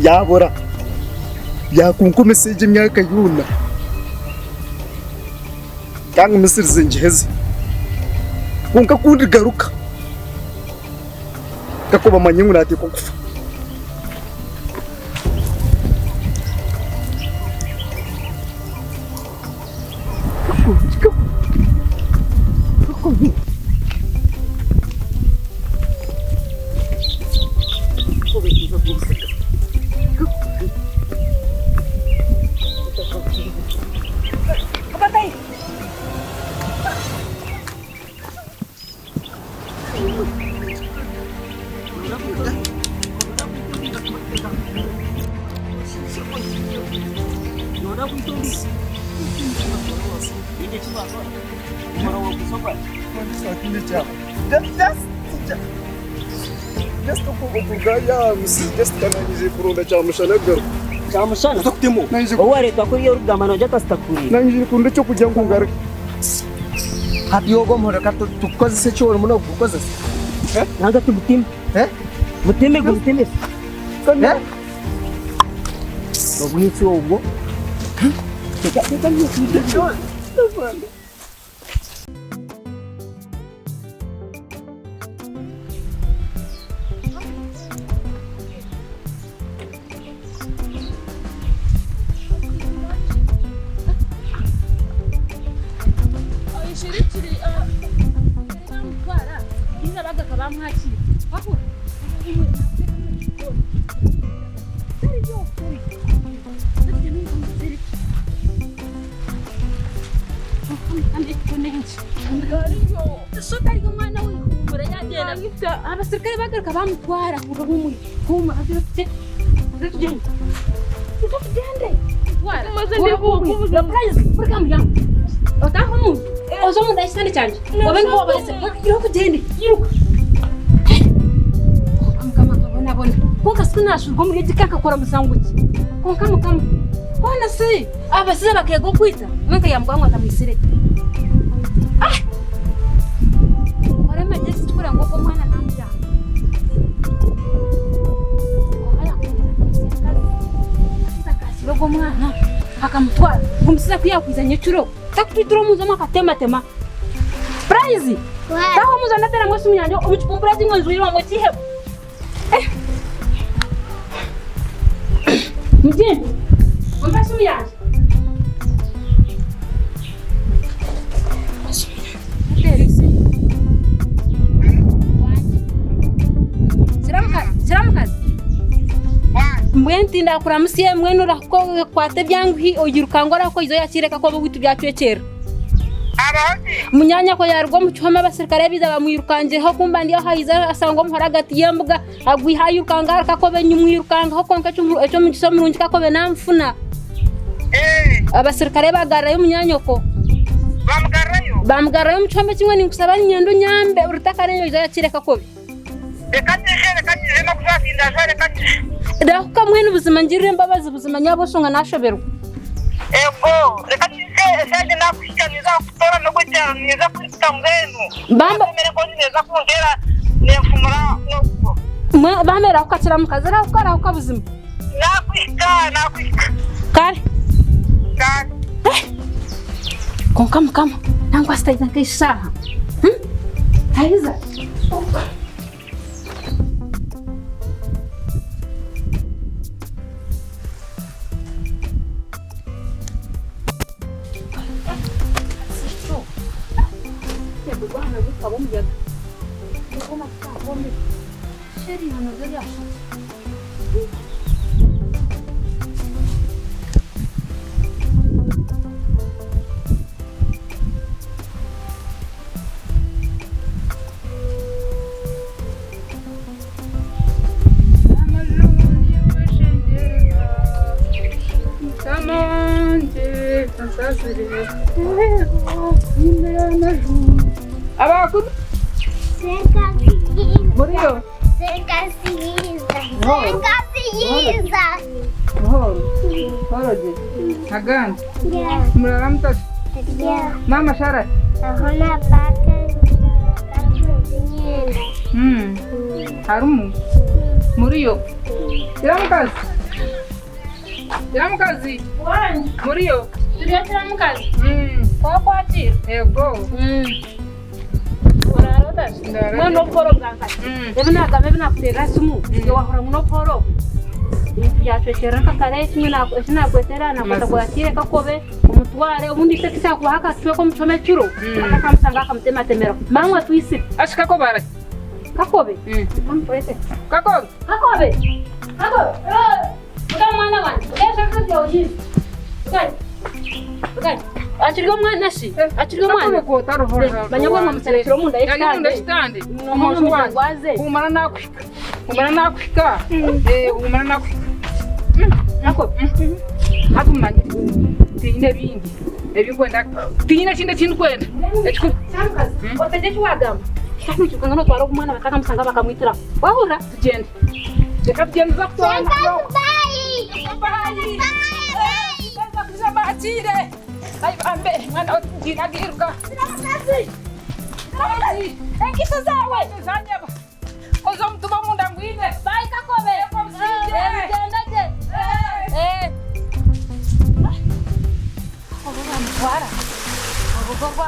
yabora yakunku message imyaka yuna kanga misirize njiheze kunka kundi garuka kakuba manyingu nati kukufa Chamushana oware twakuriye rugamano jatastakuri nanjye kunde cyo kujya ngungara hatiyogo mpora kato tukoze se cyo muno gukoze nanga tubutime mutime gutime obuyitsi obwo teka ni cyo abasirikare bagaruka bamutwara kuva nk'umuri kuma afite tugende maze ndivuga prize burkamya otaho mu ozo mu ndayisane cyane wabenga wabese iro kugende yiruka kama nabona konka sinashurwa muri gikaka kora musanguki konka mukama bona se abasize bakego kwita mwenga yambwa ndamwisire oreme jesi tukura ngo mwana namja rogo mwana akamutwara kumsiza kuyakwizanye curo takutituro muzoma katema prize taho muzana tena mwesi munyanjo obuchupumbura zingo zuiro ngo chihebo mjini mbasi muyanje Siramkazi mwenti ndakuramusiye mwenu rako kwate byanguhi ogirukangora ko izo yakireka ko bitu byacwekera munyanya ko yarwo mu cyoma abasirikare biza bamwirukanje ho kumbandi aho hayiza asango muhora gati yembuga agwi hayirukanga ko benyumwirukanga ho konka cyo mu gisomurungi ko benamfuna abasirikare bagarayo munyanya ko bamugarayo mu cyoma kimwe ni kusaba nyendo nyambe urutakarenyo izo yakireka ko Rekanje no kuzakinda zare kanje. Ndakuka mwene ubuzima ngirire mbabazi ubuzima nyabosonga nashoberwa. Ego, rekanje sanje nakwishaniza kutora no gutya niza kwitambenu. Bamba mere ko neza kongera nefumura no. Bamera ukakira mukazara ukara ukabuzima. Nakwika. Kare. Kare. Kama. Nangwa staita kishaha. Haiza. Abakudu Muriyo Horoje Hagan Muraram tas Mama Sharat Ahona paka Harumu Muriyo Tiram tas Kiramukazi. Wanyu. Muriyo. Turiyo kiramukazi. Kwa kwatira. Ego. Urarota. Mwana poro bwanka. Ebina game bina kutera sumu. Wahora muno poro. Yachwekera kakare kimwe na kwetera na kwata kwatire kakobe umutware ubundi sekisa kuhaka twe ko mutome kiro. Akamusanga akamutema temero. Mangwa twisi. Ashika ko bara. Kakobe. Mamporete. Kakobe. Kakobe. Kakobe. Uga mwana wangu. Esha kazi oji. Uga. Achirigo mwana shi. Achirigo mwana. Ko taro hora. Banyagwa ngamuserekero munda estande. Umuntu waze. Umara nakwika. Umara nakwika. Umara nakwika. Kakobe. Hatumanye. Tine bingi. Ebikwenda. Tine chinde kwenda. Echiko. Samkazi. Oteje wagamba. Sasa chukanga no twaro kumwana bakaka musanga bakamwitira. Wahura tugende. Reka tugende zakutwara. Bye. Batire. Ai bambe mwana otinga giruka. Kazi. Engisa zawe zanyaba. Ozo mtuba munda ngwine. Bye Kakobe. Tendaje. Ogo mtwara. Ogo